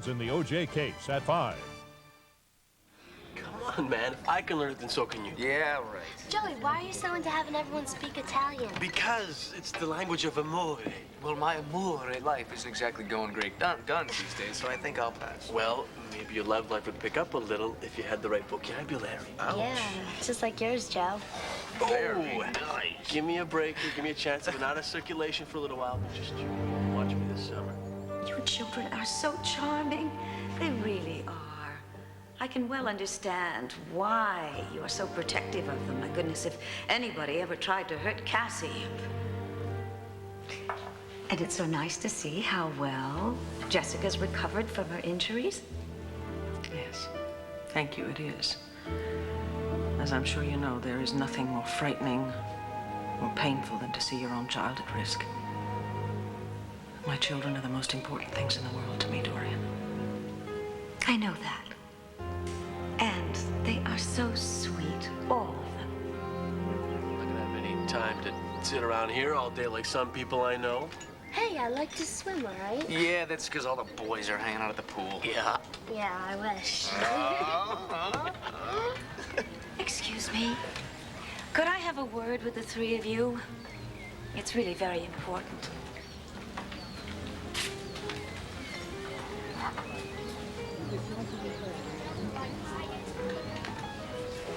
In the OJ case at 5. Come on, man. If I can learn it, then so can you. Yeah, right. Joey, why are you so into having everyone speak Italian? Because it's the language of amore. Well, my amore life isn't exactly going great guns these days, so I think I'll pass. Well, maybe your love life would pick up a little if you had the right vocabulary. Ouch. Yeah, just like yours, Joe. Very nice. Give me a break here. Give me a chance. I've been out of circulation for a little while, but just you watch me this summer. You children are so charming. They really are. I can well understand why you are so protective of them. My goodness, if anybody ever tried to hurt Cassie. And it's so nice to see how well Jessica's recovered from her injuries. Yes, thank you, it is. As I'm sure you know, there is nothing more frightening, more painful than to see your own child at risk. My children are the most important things in the world to me, Dorian. I know that. And they are so sweet, all of them. I'm not gonna have any time to sit around here all day like some people I know. Hey, I like to swim, all right? Yeah, that's because all the boys are hanging out at the pool. Yeah. Yeah, I wish. Excuse me. Could I have a word with the three of you? It's really very important.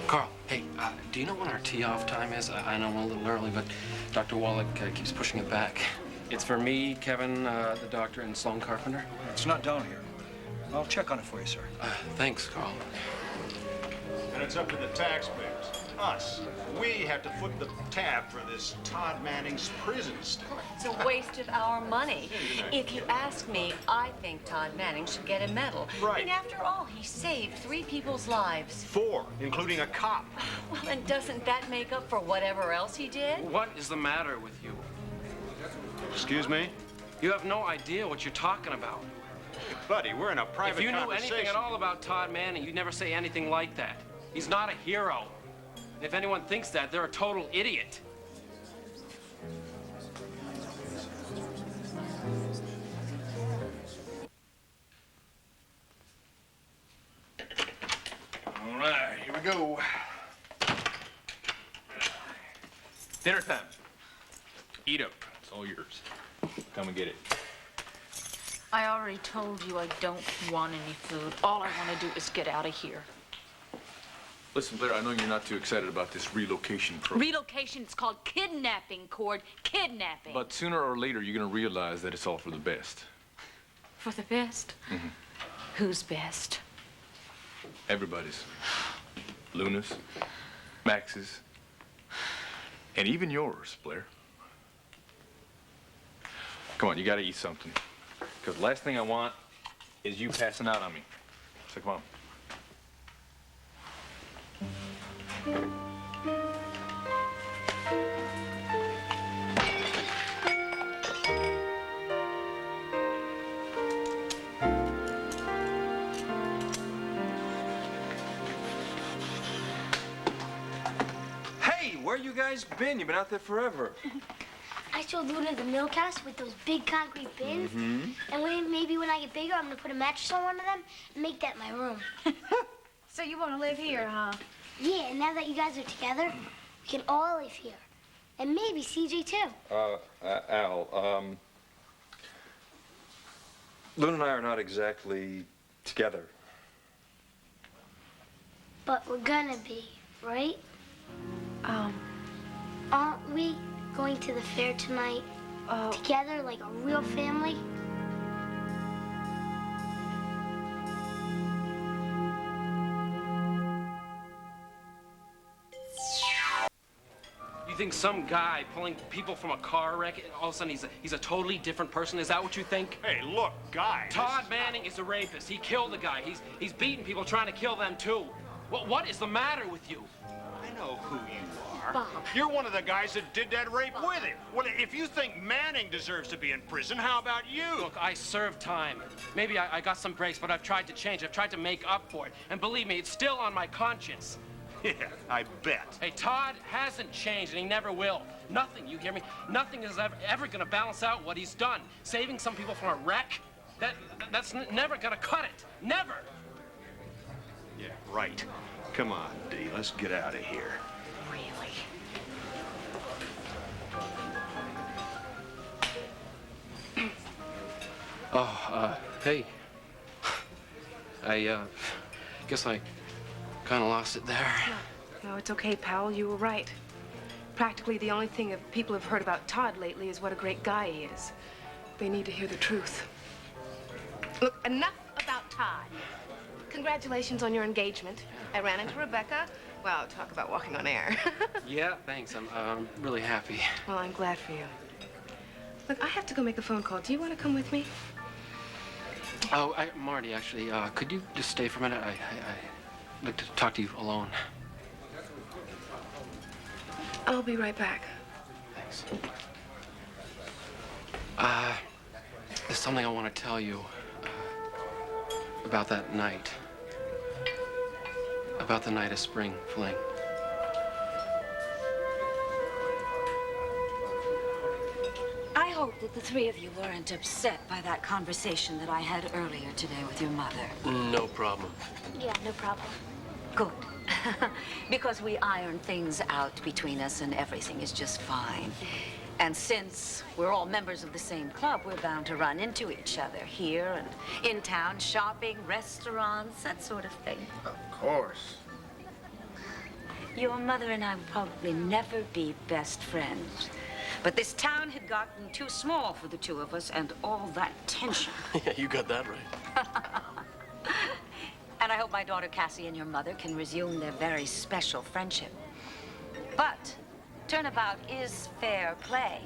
Carl, hey, do you know when our tee-off time is? I know I'm a little early, but Dr. Wallach keeps pushing it back. It's for me, Kevin, the doctor, and Sloan Carpenter. It's not down here. I'll check on it for you, sir. Thanks, Carl. And it's up to the taxpayers, us. We have to foot the tab for this Todd Manning's prison stay. It's a waste of our money. If you ask me, I think Todd Manning should get a medal. Right. I mean, after all, he saved 3 people's lives. 4, including a cop. Well, and doesn't that make up for whatever else he did? What is the matter with you? Excuse me? You have no idea what you're talking about. Buddy, we're in a private If you knew conversation. anything at all about Todd Manning, you'd never say anything like that. He's not a hero. If anyone thinks that, they're a total idiot. All right, here we go. Dinner time. Eat up. It's all yours. Come and get it. I already told you I don't want any food. All I want to do is get out of here. Listen, Blair, I know you're not too excited about this relocation program. Relocation, it's called kidnapping, Cord. Kidnapping. But sooner or later, you're going to realize that it's all for the best. For the best? Mm-hmm. Who's best? Everybody's. Luna's, Max's, and even yours, Blair. Come on, you got to eat something. Because the last thing I want is you passing out on me. So come on. Hey, where you guys been? You've been out there forever. I showed Luna the milk house with those big concrete bins. Mm-hmm. And maybe when I get bigger, I'm gonna put a mattress on one of them and make that my room. So you want to live here, huh? Yeah, and now that you guys are together, we can all live here. And maybe CJ too. Al, Luna and I are not exactly together. But we're gonna be, right? Aren't we going to the fair tonight together like a real family? You think some guy pulling people from a car wreck, all of a sudden he's a totally different person? Is that what you think? Hey, look, guy. Todd Manning is a rapist. He killed a guy. He's beating people, trying to kill them too. What is the matter with you? I know who you are. Bob. You're one of the guys that did that rape with him. Well, if you think Manning deserves to be in prison, how about you? Look, I served time. Maybe I got some breaks, but I've tried to change. I've tried to make up for it. And believe me, it's still on my conscience. Yeah, I bet. Hey, Todd hasn't changed, and he never will. Nothing, you hear me? Nothing is ever going to balance out what he's done. Saving some people from a wreck? That's never gonna cut it. Never. Yeah, right. Come on, Dee, let's get out of here. Really? Oh, hey. I guess I kind of lost it there. No, it's okay, pal. You were right. Practically the only thing that people have heard about Todd lately is what a great guy he is. They need to hear the truth. Look, enough about Todd. Congratulations on your engagement. I ran into Rebecca. Wow, talk about walking on air. Yeah, thanks. I'm really happy. Well, I'm glad for you. Look, I have to go make a phone call. Do you want to come with me? Oh, Marty, actually, could you just stay for a minute? I'd like to talk to you alone. I'll be right back. Thanks. There's something I want to tell you about that night. About the night of spring fling. I hope that the three of you weren't upset by that conversation that I had earlier today with your mother. No problem. Yeah, no problem. Good. Because we ironed things out between us and everything is just fine. And since we're all members of the same club, we're bound to run into each other here and in town, shopping, restaurants, that sort of thing. Of course. Your mother and I would probably never be best friends. But this town had gotten too small for the two of us and all that tension. Yeah, you got that right. And I hope my daughter Cassie and your mother can resume their very special friendship. But turnabout is fair play.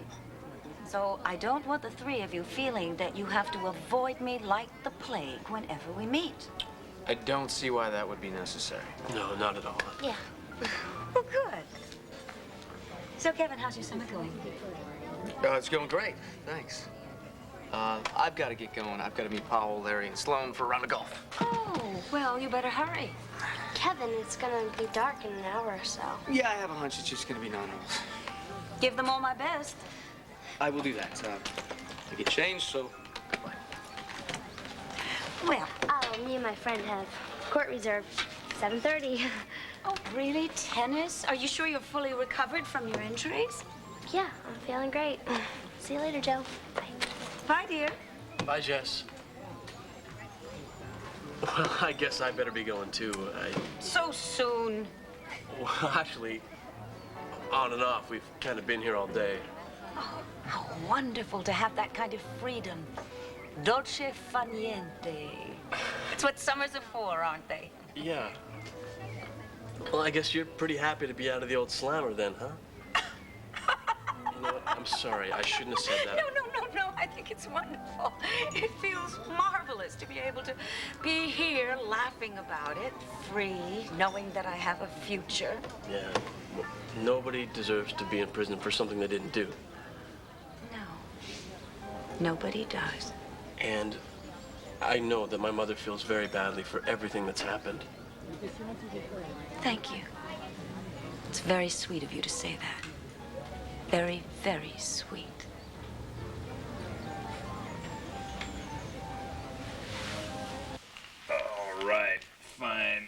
So I don't want the three of you feeling that you have to avoid me like the plague whenever we meet. I don't see why that would be necessary. No, not at all. Yeah. Well, good. So, Kevin, how's your summer going? It's going great. Thanks. I've got to get going. I've got to meet Powell, Larry, and Sloan for a round of golf. Oh, well, you better hurry. Kevin, it's gonna be dark in an hour or so. Yeah, I have a hunch it's just going to be non-rules. Give them all my best. I will do that. I get changed, so goodbye. Well. Oh, me and my friend have court reserved 7:30. Oh, really? Tennis? Are you sure you're fully recovered from your injuries? Yeah, I'm feeling great. See you later, Joe. Bye. Bye, dear. Bye, Jess. Well, I guess I better be going too. So soon. Well, actually, on and off, we've kind of been here all day. Oh, how wonderful to have that kind of freedom. Dolce fa niente. It's what summers are for, aren't they? Yeah. Well, I guess you're pretty happy to be out of the old slammer then, huh? You know what? I'm sorry. I shouldn't have said that. No. I think it's wonderful. It feels marvelous to be able to be here laughing about it, free, knowing that I have a future. Yeah. Well, nobody deserves to be in prison for something they didn't do. No. Nobody does. And I know that my mother feels very badly for everything that's happened. Thank you. It's very sweet of you to say that. Very, very sweet. All right, fine.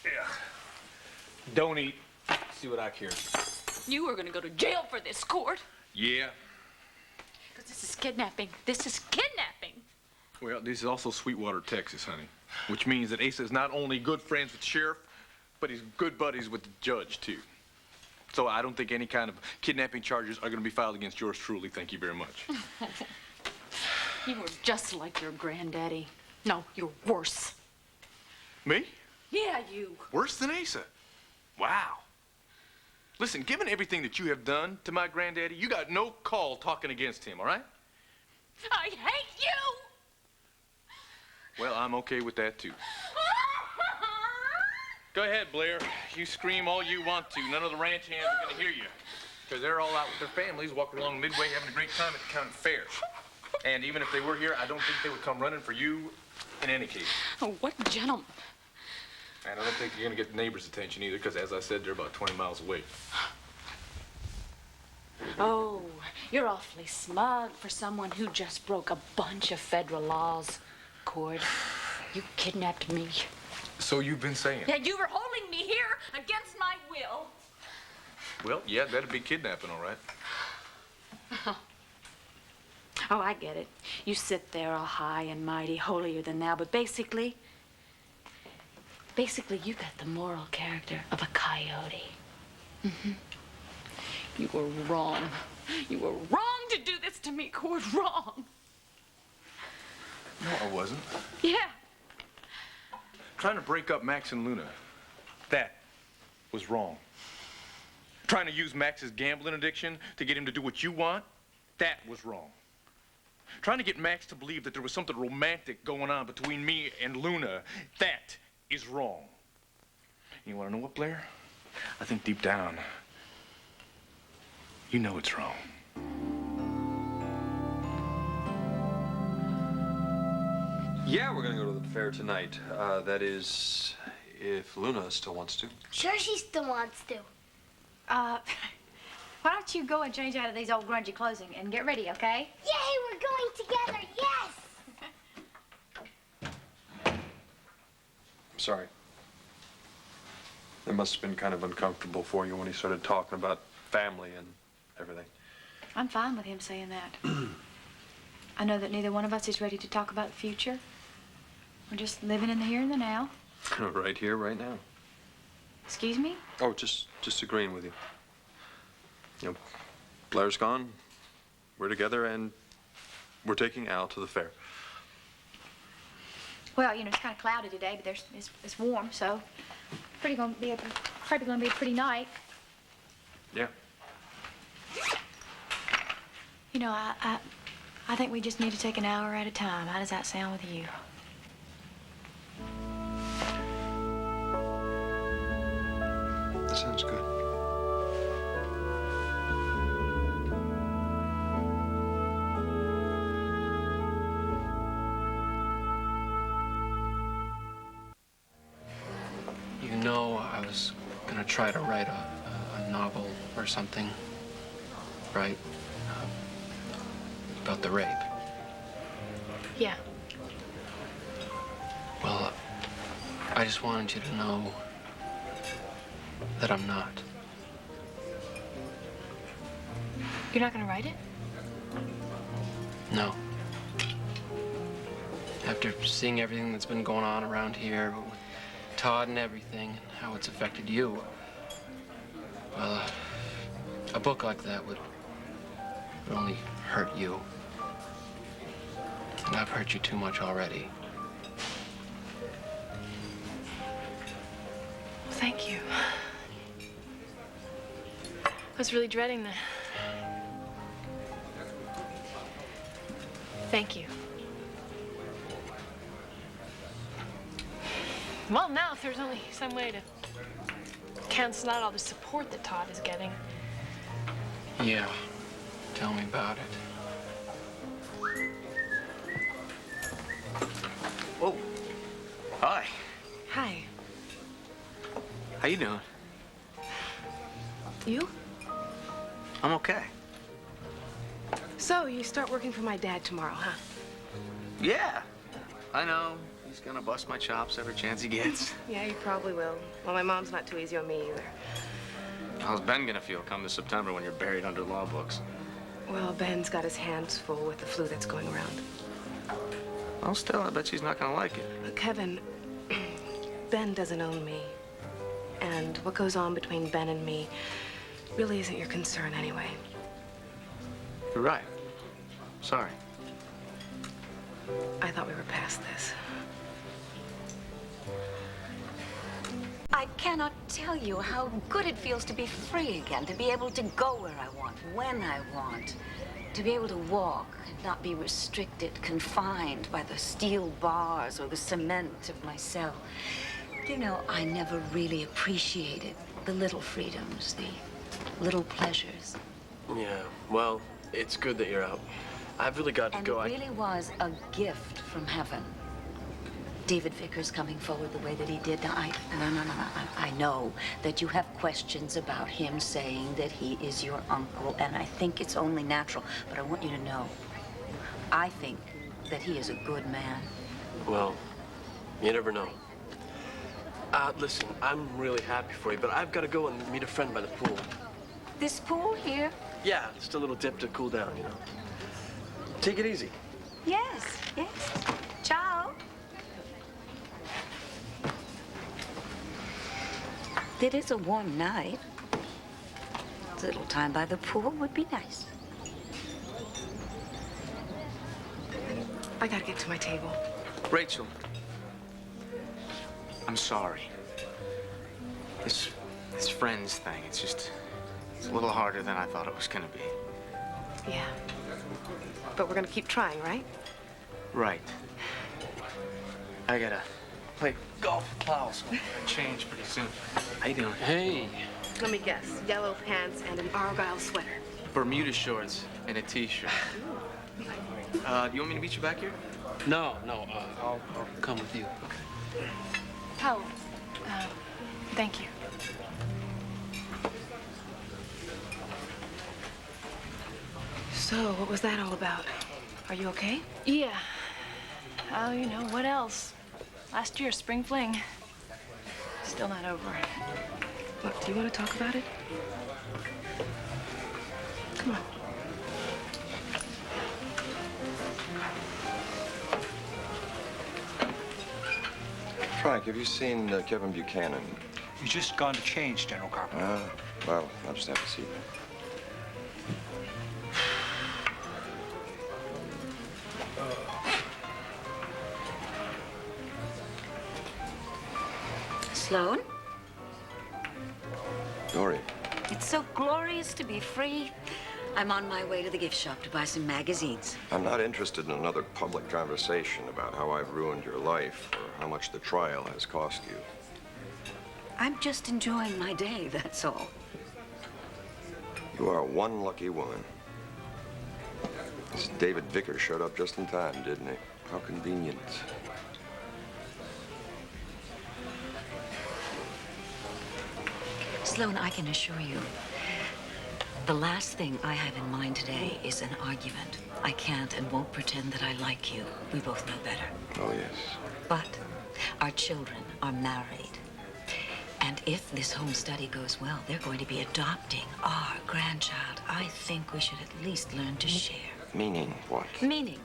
Yeah. Don't eat. See what I care. You are gonna go to jail for this, Court. Yeah. Because this is kidnapping. This is kidnapping. Well, this is also Sweetwater, Texas, honey. Which means that Asa is not only good friends with the sheriff, but he's good buddies with the judge, too. So I don't think any kind of kidnapping charges are going to be filed against yours truly. Thank you very much. You are just like your granddaddy. No, you're worse. Me? Yeah, you. Worse than Asa? Wow. Listen, given everything that you have done to my granddaddy, you got no call talking against him, all right? I hate you! Well, I'm okay with that, too. Go ahead, Blair. You scream all you want to. None of the ranch hands are going to hear you. Because they're all out with their families, walking along Midway, having a great time at the county fair. And even if they were here, I don't think they would come running for you in any case. Oh, what gentleman. And I don't think you're going to get the neighbors' attention either, because as I said, they're about 20 miles away. Oh, you're awfully smug for someone who just broke a bunch of federal laws. Cord, you kidnapped me. So you've been saying? Yeah, you were holding me here against my will. Well, yeah, that'd be kidnapping, all right. Oh, I get it. You sit there all high and mighty, holier than thou, but basically, you got the moral character of a coyote. Mm-hmm. You were wrong. You were wrong to do this to me, Cord. Wrong. No, I wasn't. Yeah. Trying to break up Max and Luna. That was wrong. Trying to use Max's gambling addiction to get him to do what you want. That was wrong. Trying to get Max to believe that there was something romantic going on between me and Luna. That is wrong. You want to know what, Blair? I think deep down, you know it's wrong. Yeah, we're gonna go to the fair tonight. That is, if Luna still wants to. Sure she still wants to. Why don't you go and change out of these old grungy clothes and get ready, okay? Yay, we're going together, yes! I'm sorry. It must have been kind of uncomfortable for you when he started talking about family and everything. I'm fine with him saying that. I know that neither one of us is ready to talk about the future. We're just living in the here and the now. Right here, right now. Excuse me? Oh, just agreeing with you. You know, Blair's gone, we're together, and we're taking Al to the fair. Well, you know, it's kind of cloudy today, but it's warm, so probably gonna be a pretty night. Yeah. You know, I think we just need to take an hour at a time. How does that sound with you? That sounds good. You know, I was gonna try to write a novel or something, right? About the rape. Yeah. Well, I just wanted you to know that I'm not. You're not gonna write it? No. After seeing everything that's been going on around here with Todd and everything, and how it's affected you, well, a book like that would only hurt you. And I've hurt you too much already. Thank you. I was really dreading that. Thank you. Well, now, if there's only some way to cancel out all the support that Todd is getting. Yeah, tell me about it. Whoa. Hi. Hi. How you doing? You? I'm okay. So, you start working for my dad tomorrow, huh? Yeah. I know. He's gonna bust my chops every chance he gets. Yeah, you probably will. Well, my mom's not too easy on me either. How's Ben gonna feel come this September when you're buried under law books? Well, Ben's got his hands full with the flu that's going around. Well, still, I bet she's not gonna like it. But Kevin, Ben doesn't own me. And what goes on between Ben and me really isn't your concern anyway. You're right. Sorry. I thought we were past this. I cannot tell you how good it feels to be free again, to be able to go where I want, when I want, to be able to walk, not be restricted, confined by the steel bars or the cement of my cell. You know, I never really appreciated the little freedoms, the little pleasures. Yeah, well, it's good that you're out. I've really got to And go. it really was a gift from heaven. David Vickers coming forward the way that he did. Now, I know that you have questions about him saying that he is your uncle, and I think it's only natural. But I want you to know, I think that he is a good man. Well, you never know. Listen, I'm really happy for you, but I've got to go and meet a friend by the pool. This pool here? Yeah, just a little dip to cool down, you know. Take it easy. Yes, yes. Ciao. It is a warm night. A little time by the pool would be nice. I gotta get to my table. Rachel, I'm sorry. This friends thing, it's a little harder than I thought it was gonna be. Yeah. But we're gonna keep trying, right? Right. I gotta play golf with Paul, so I'm gonna change pretty soon. How you doing? Hey. Let me guess. Yellow pants and an Argyle sweater. Bermuda shorts and a t-shirt. You want me to meet you back here? No, I'll come with you. Powell, thank you. So, what was that all about? Are you okay? Yeah. Oh, you know, what else? Last year, spring fling. Still not over. Look, do you want to talk about it? Come on. Frank, have you seen Kevin Buchanan? He's just gone to change, General Carpenter. Well, I'll just have to see him. Sloan? Dory. It's so glorious to be free. I'm on my way to the gift shop to buy some magazines. I'm not interested in another public conversation about how I've ruined your life or how much the trial has cost you. I'm just enjoying my day, that's all. You are one lucky woman. This David Vickers showed up just in time, didn't he? How convenient. Sloan, I can assure you, the last thing I have in mind today is an argument. I can't and won't pretend that I like you. We both know better. Oh, yes. But our children are married. And if this home study goes well, they're going to be adopting our grandchild. I think we should at least learn to share. Meaning what? Meaning,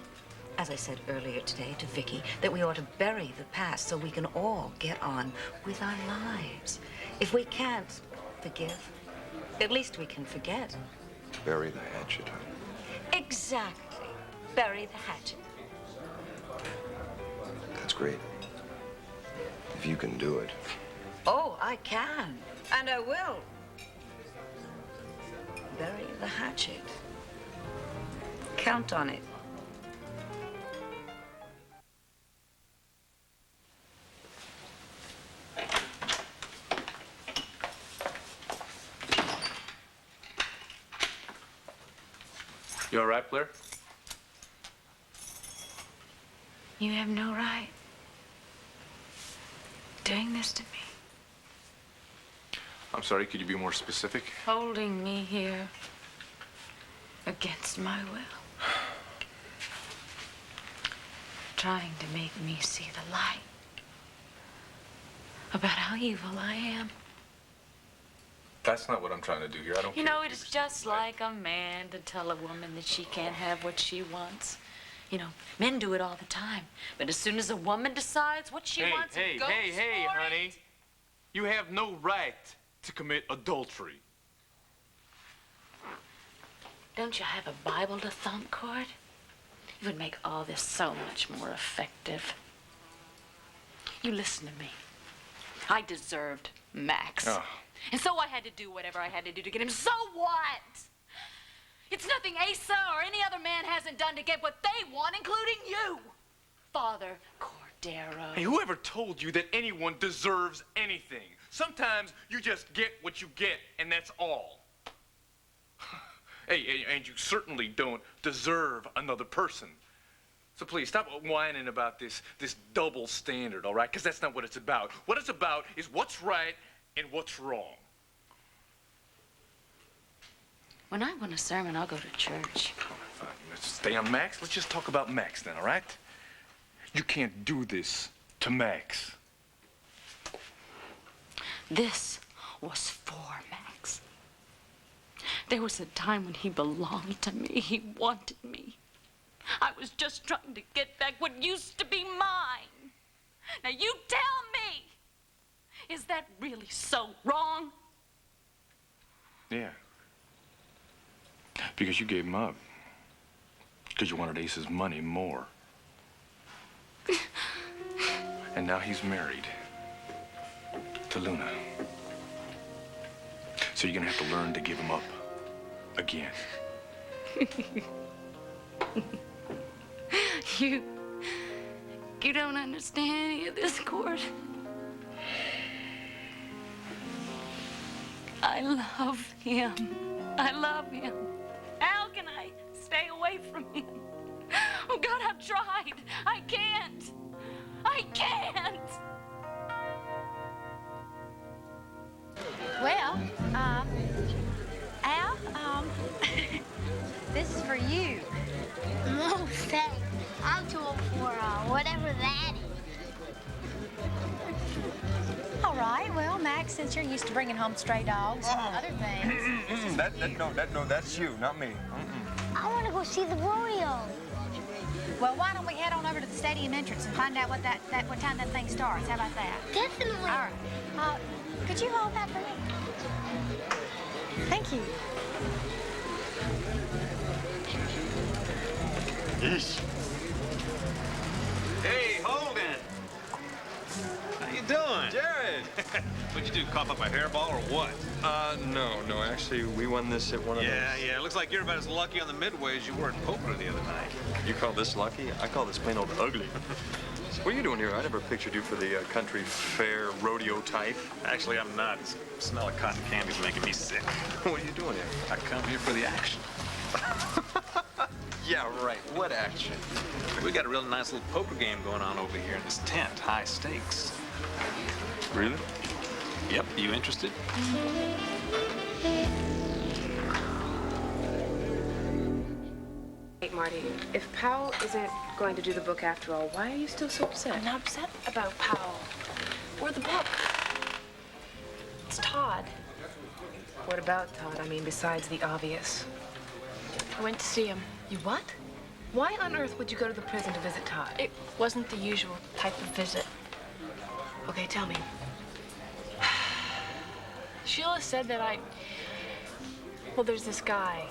as I said earlier today to Vicky, that we ought to bury the past so we can all get on with our lives. If we can't forgive, at least we can forget. Bury the hatchet. Exactly. Bury the hatchet. That's great. If you can do it. Oh, I can. And I will. Bury the hatchet. Count on it. You all right, Blair? You have no right doing this to me. I'm sorry, could you be more specific? Holding me here against my will. Trying to make me see the light about how evil I am. That's not what I'm trying to do here. I don't You know, it's just like a man to tell a woman that she can't have what she wants. You know, men do it all the time. But as soon as a woman decides what she wants, Hey, it goes hey, for honey. it. You have no right to commit adultery. Don't you have a Bible to thump, Cord? It would make all this so much more effective. You listen to me. I deserved Max. Oh. And so I had to do whatever I had to do to get him. So what? It's nothing Asa or any other man hasn't done to get what they want, including you, Father Cordero. Hey, whoever told you that anyone deserves anything? Sometimes you just get what you get, and that's all. Hey, and you certainly don't deserve another person. So please, stop whining about this double standard, all right? Because that's not what it's about. What it's about is what's right and what's wrong. When I want a sermon, I'll go to church. Fine, let's stay on Max. Let's just talk about Max then, all right? You can't do this to Max. This was for Max. There was a time when he belonged to me. He wanted me. I was just trying to get back what used to be mine. Now you tell me, is that really so wrong? Yeah. Because you gave him up. Because you wanted Ace's money more. And now he's married to Luna. So you're gonna have to learn to give him up again. You don't understand any of this, Cord. I love him. I love him. How can I stay away from him? Oh, God, I've tried. I can't. I can't. Well, Al, this is for you. No, thanks. I'm too old for whatever that is. All right, well, Max, since you're used to bringing home stray dogs and other things. That's you, not me. I want to go see the rodeo. Well, why don't we head on over to the stadium entrance and find out what time that thing starts? How about that? Definitely. All right. Could you hold that for me? Thank you. Yeesh. Hey, Hogan. How you doing? Jared! What'd you do, cough up a hairball or what? No, actually, we won this at one of those. Yeah, it looks like you're about as lucky on the midway as you were at poker the other night. You call this lucky? I call this plain old ugly. What are you doing here? I never pictured you for the country fair rodeo type. Actually, I'm not. The smell of cotton candy's making me sick. What are you doing here? I come here for the action. Yeah, right. What action? We got a real nice little poker game going on over here in this tent. High stakes. Really? Yep. You interested? Hey, Marty, if Powell isn't going to do the book after all, why are you still so upset? I'm not upset about Powell or the book. It's Todd. What about Todd? I mean, besides the obvious. I went to see him. You what? Why on earth would you go to the prison to visit Todd? It wasn't the usual type of visit. Okay, tell me. Sheila said that well, there's this guy,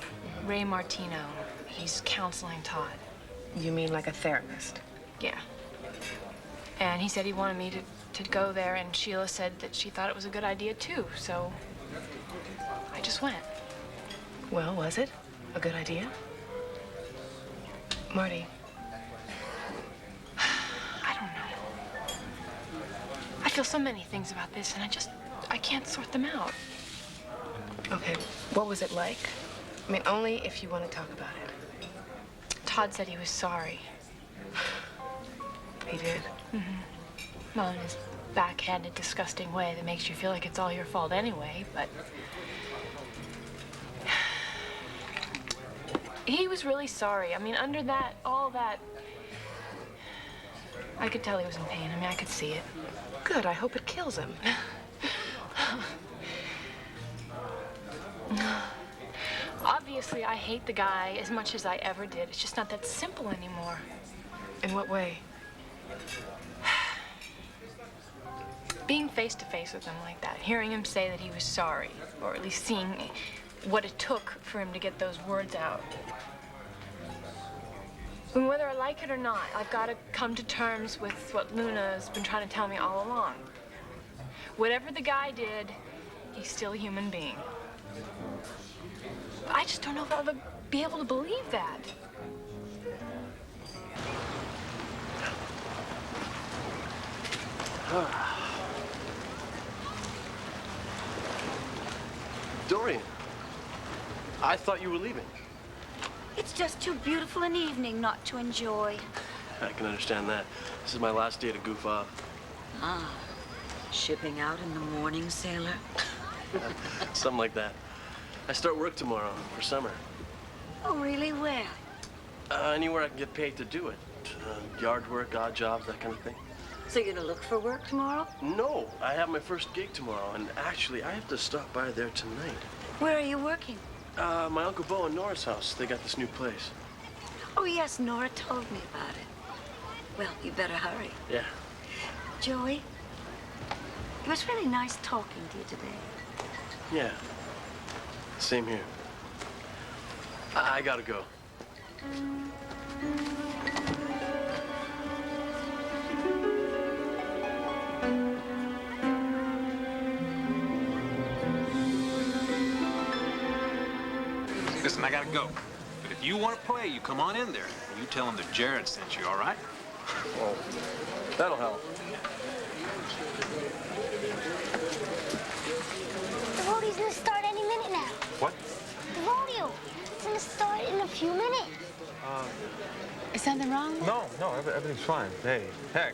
Ray Martino. He's counseling Todd. You mean like a therapist? Yeah. And he said he wanted me to go there, and Sheila said that she thought it was a good idea, too, so I just went. Well, was it a good idea? Marty. I don't know. I feel so many things about this, and I can't sort them out. Okay, what was it like? I mean, only if you want to talk about it. Todd said he was sorry. He did? Mm-hmm. Well, in his backhanded, disgusting way that makes you feel like it's all your fault anyway, but... He was really sorry. I mean, under that, all that... I could tell he was in pain. I mean, I could see it. Good, I hope it kills him. Obviously, I hate the guy as much as I ever did. It's just not that simple anymore. In what way? Being face to face with him like that, hearing him say that he was sorry, or at least seeing what it took for him to get those words out. I mean, whether I like it or not, I've got to come to terms with what Luna's been trying to tell me all along. Whatever the guy did, he's still a human being. But I just don't know if I'll ever be able to believe that. Dorian, I thought you were leaving. It's just too beautiful an evening not to enjoy. I can understand that. This is my last day to goof off. Ah, shipping out in the morning, sailor? Something like that. I start work tomorrow for summer. Oh, really? Where? Anywhere I can get paid to do it. Yard work, odd jobs, that kind of thing. So you're gonna look for work tomorrow? No, I have my first gig tomorrow, and actually, I have to stop by there tonight. Where are you working? My Uncle Bo and Nora's house. They got this new place. Oh, yes, Nora told me about it. Well, you better hurry. Yeah. Joey, it was really nice talking to you today. Yeah. Same here. I gotta go. Listen, I gotta go. But if you want to play, you come on in there. And you tell them that Jared sent you, all right? Well, that'll help. The rodeo's gonna start any minute now. What? The rodeo. It's gonna start in a few minutes. Is something wrong? No, everything's fine. Hey, heck,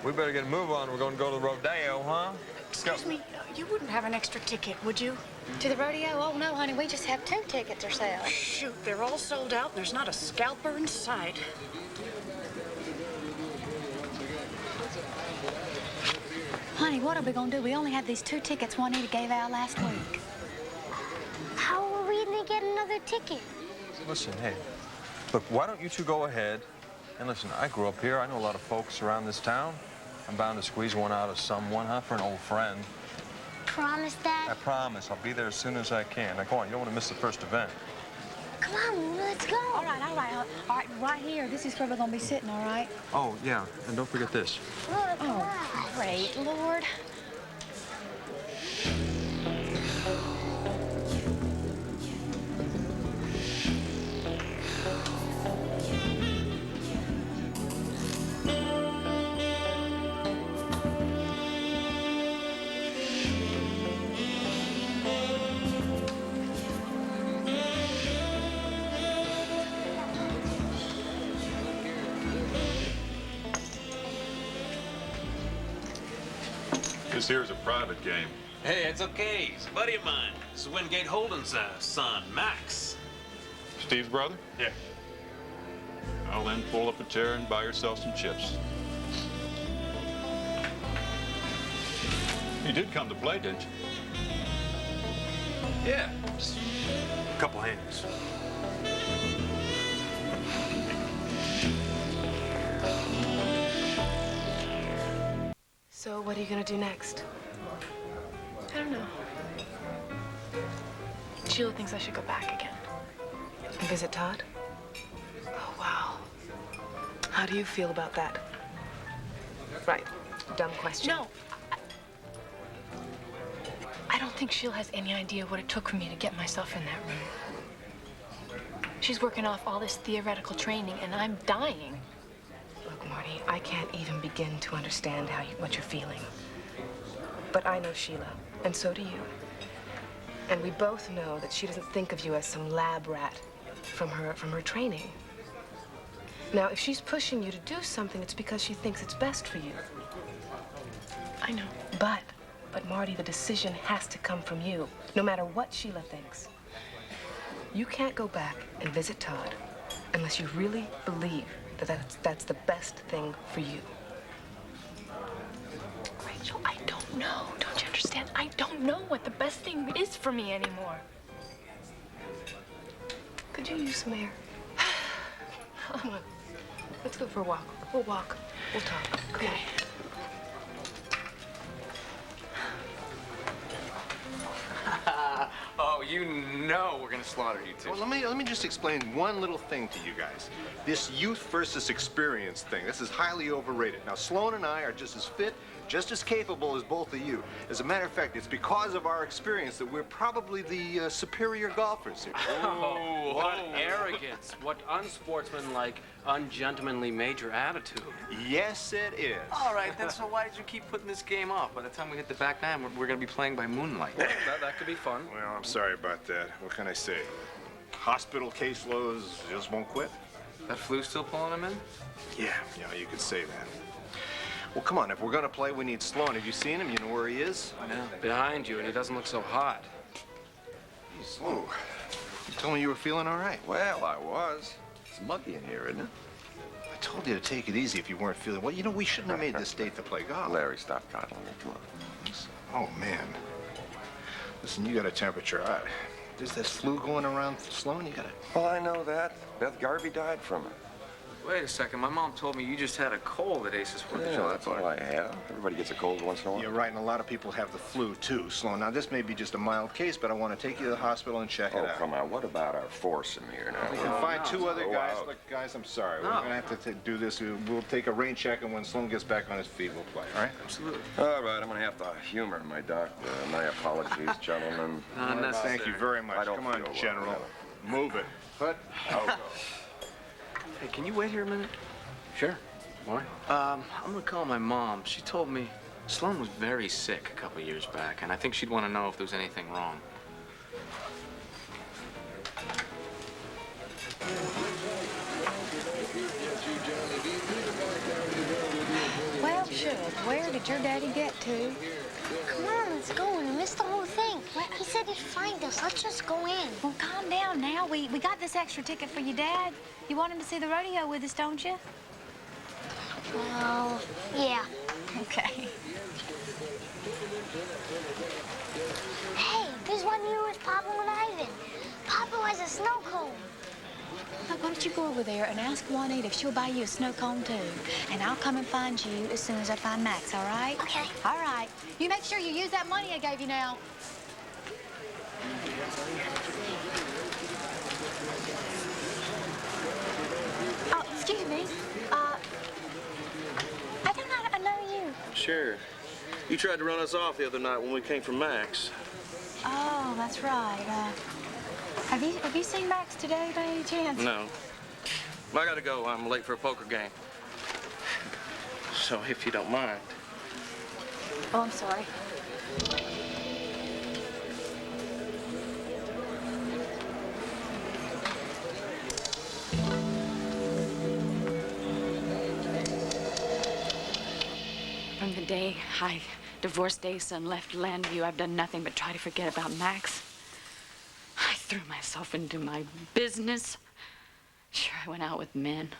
we better get a move on. We're going to go to the rodeo, huh? Excuse me, you wouldn't have an extra ticket, would you? To the rodeo? Oh, no, honey, we just have 2 tickets ourselves. Shoot, they're all sold out. There's not a scalper in sight. Honey, what are we gonna do? We only had these 2 tickets Juanita gave out last week. How are we gonna get another ticket? Listen, hey, look, why don't you two go ahead? And listen, I grew up here. I know a lot of folks around this town. I'm bound to squeeze one out of someone, huh, for an old friend. Promise, Dad? I promise. I'll be there as soon as I can. Now, go on. You don't want to miss the first event. Come on, Luna, let's go. All right. All right, right here. This is where we're gonna be sitting, all right? Oh, yeah. And don't forget this. Look, come on. Great, Lord. This here's a private game. Hey, it's okay. He's a buddy of mine. This is Wingate Holden's son, Max. Steve's brother? Yeah. Well, then pull up a chair and buy yourself some chips. You did come to play, didn't you? Yeah, just a couple hands. So what are you gonna do next? I don't know. Sheila thinks I should go back again. And visit Todd? Oh, wow. How do you feel about that? Right. Dumb question. No. I don't think Sheila has any idea what it took for me to get myself in that room. She's working off all this theoretical training, and I'm dying. Look, Marty, I can't even begin to understand what you're feeling. But I know Sheila, and so do you. And we both know that she doesn't think of you as some lab rat from her training. Now, if she's pushing you to do something, it's because she thinks it's best for you. I know. But Marty, the decision has to come from you, no matter what Sheila thinks. You can't go back and visit Todd unless you really believe that that's the best thing for you. Rachel, I don't know. Don't you understand? I don't know what the best thing is for me anymore. Could you use some air? Come on. Let's go for a walk. We'll walk. We'll talk. Come on. Oh, you know we're gonna slaughter you two. Well, let me just explain one little thing to you guys. This youth versus experience thing, this is highly overrated. Now, Sloan and I are just as fit, just as capable as both of you. As a matter of fact, it's because of our experience that we're probably the superior golfers here. Oh, what arrogance. What unsportsmanlike, ungentlemanly major attitude. Yes, it is. All right, then, so why did you keep putting this game off? By the time we hit the back nine, we're gonna be playing by moonlight. That could be fun. Well, I'm sorry about that. What can I say? Hospital caseloads just won't quit. That flu still pulling him in? Yeah, you could say that. Well, come on, if we're gonna play, we need Sloan. Have you seen him? You know where he is? Yeah, behind you, and he doesn't look so hot. Oh, you told me you were feeling all right. Well, I was. It's muggy in here, isn't it? I told you to take it easy if you weren't feeling well. You know, we shouldn't have made this date to play golf. Larry, stop coddling me. Come on. Oh, man. Listen, you got a temperature. There's this flu going around, Sloan. You got it. Well, I know that. Beth Garvey died from it. Wait a second, my mom told me you just had a cold at Ace's 4th of July That's all I have. Everybody gets a cold once in a while. You're right, and a lot of people have the flu, too, Sloan. Now, this may be just a mild case, but I want to take you to the hospital and check it out. Oh, come on. What about our foursome here now? We can find two other guys. out. Look, guys, I'm sorry. We're going to have to do this. We'll take a rain check, and when Sloan gets back on his feet, we'll play, all right? Absolutely. All right, I'm going to have to humor my doctor. My apologies, gentlemen. Thank you very much. I don't Come on, feel well. General. Move it. Put. I'll go. Hey, can you wait here a minute? Sure. Why? I'm gonna call my mom. She told me Sloan was very sick a couple years back, and I think she'd want to know if there was anything wrong. Well, Shug, where did your daddy get to? Come on, let's go. We missed the whole thing. He said he'd find us. Let's just go in. Well, calm down now. We got this extra ticket for your dad. You want him to see the rodeo with us, don't you? Well, yeah. Okay. Hey, there's one here with Pablo and Ivan. Pablo has a snow cone. Now, why don't you go over there and ask Juanita if she'll buy you a snow cone, too? And I'll come and find you as soon as I find Max, all right? Okay. All right. You make sure you use that money I gave you now. Oh, excuse me. I do not know you. Sure. You tried to run us off the other night when we came from Max. Oh, that's right. Have you seen Max today by any chance? No. I gotta go. I'm late for a poker game. So, if you don't mind. Oh, I'm sorry. From the day I divorced Asa and left Landview, I've done nothing but try to forget about Max. I threw myself into my business. Sure, I went out with men.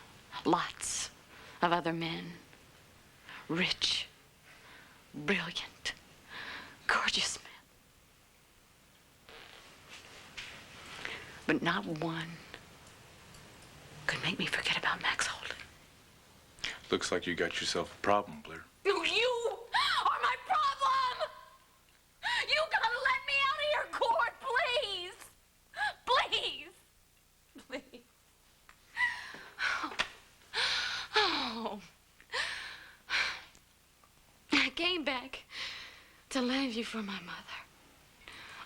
Lots of other men. Rich, brilliant, gorgeous men. But not one could make me forget about Max Oltl. Looks like you got yourself a problem, Blair. No, you are my problem! You gotta let me out of your court, please! Please! Please. Oh. I came back to Landview for my mother.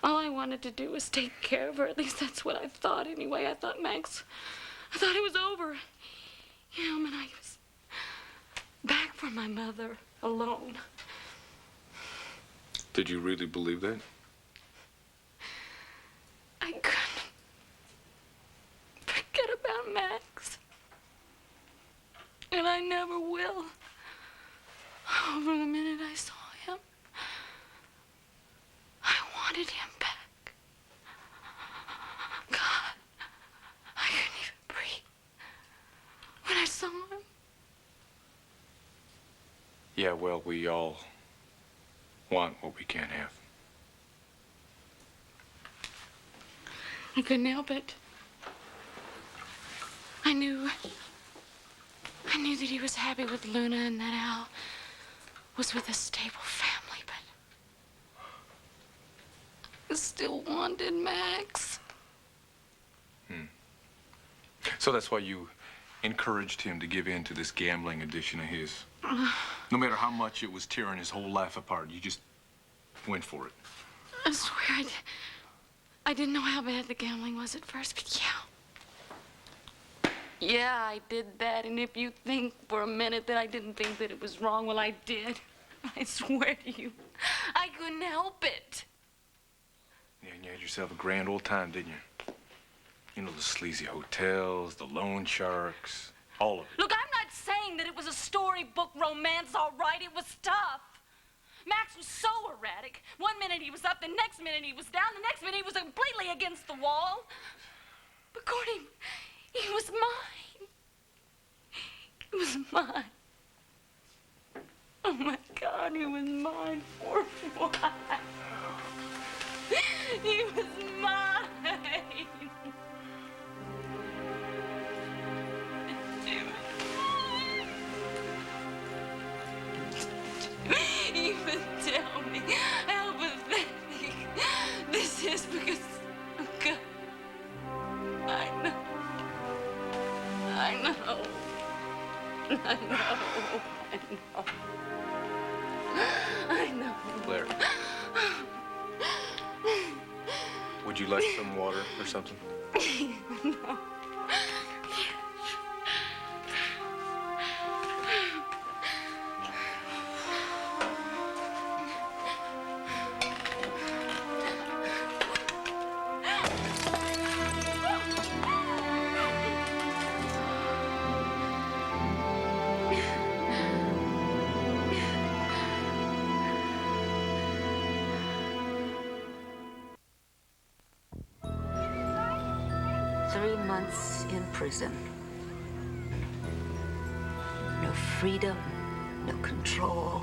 All I wanted to do was take care of her. At least that's what I thought anyway. I thought it was over. Him and I was back for my mother alone. Did you really believe that? I couldn't forget about Max. And I never will. Oh, from the minute I saw him, I wanted him back. God, I couldn't even breathe when I saw him. Yeah, well, we all want what we can't have. I couldn't help it. I knew that he was happy with Luna and that Al was with a stable family, but I still wanted Max. So that's why you encouraged him to give in to this gambling addiction of his. No matter how much it was tearing his whole life apart, you just went for it. I swear I didn't know how bad the gambling was at first, but yeah. Yeah, I did that, and if you think for a minute that I didn't think that it was wrong, well, I did. I swear to you, I couldn't help it. Yeah, and you had yourself a grand old time, didn't you? You know, the sleazy hotels, the loan sharks, all of it. Look, I'm not saying that it was a storybook romance, all right. It was tough. Max was so erratic. One minute he was up, the next minute he was down, the next minute he was completely against the wall. But Gordy, he was mine. He was mine. Oh my God, he was mine for what? He was mine. Even tell me how pathetic this is because of God. I know. I know. I know. I know. Blair, would you like some water or something? No. 3 months in prison. No freedom, no control.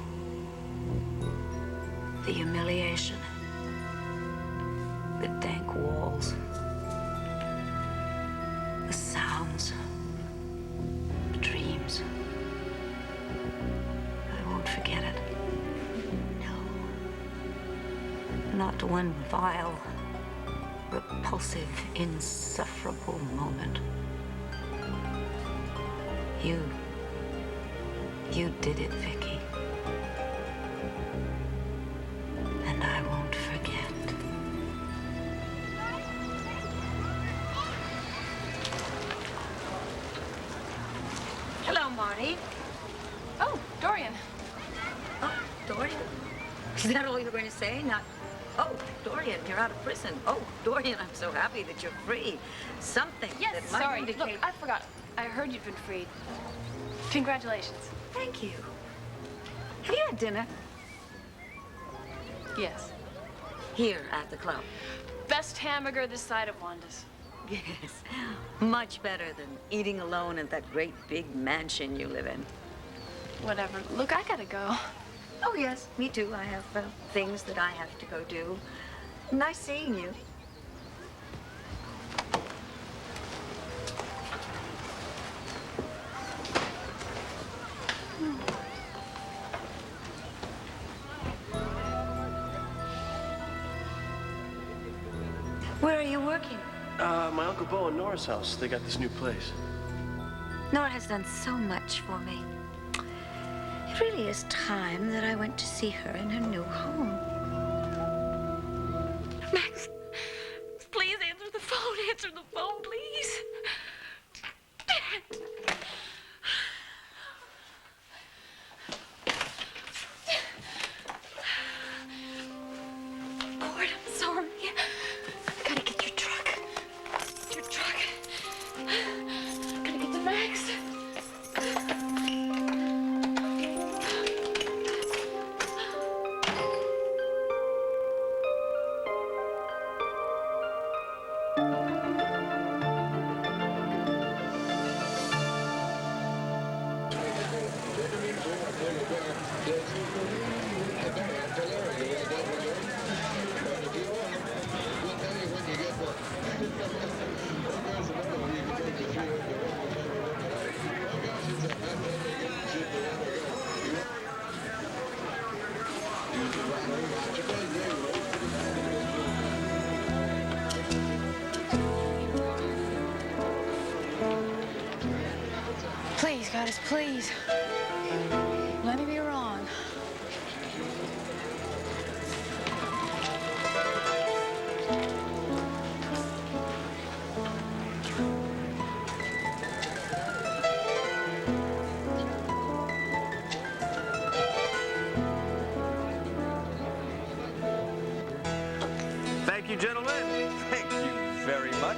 The humiliation. The dank walls. The sounds. The dreams. I won't forget it. No. Not one vile, repulsive, insufferable moment. You did it, Vicky. And I won't forget. Hello, Marty. Oh, Dorian. Oh, Dorian? Is that all you were going to say? Not, oh, Dorian, you're out of prison. Oh, Dorian, I'm so happy that you're free. Something Yes, that might sorry. indicate... Look, I forgot. I heard you'd been freed. Congratulations. Thank you. Have you had dinner? Yes. Here at the club? Best hamburger this side of Wanda's. Yes. Much better than eating alone at that great big mansion you live in. Whatever. Look, I gotta go. Oh, yes, me too. I have things that I have to go do. Nice seeing you. Where are you working? My Uncle Bo and Nora's house. They got this new place. Nora has done so much for me. It really is time that I went to see her in her new home. Max, please answer the phone. Answer the phone, please. Dad. Gord, I'm sorry. I gotta get your truck. Your truck. Gotta get to Max. Please, Goddess, please. Let me be wrong. Thank you, gentlemen. Thank you very much.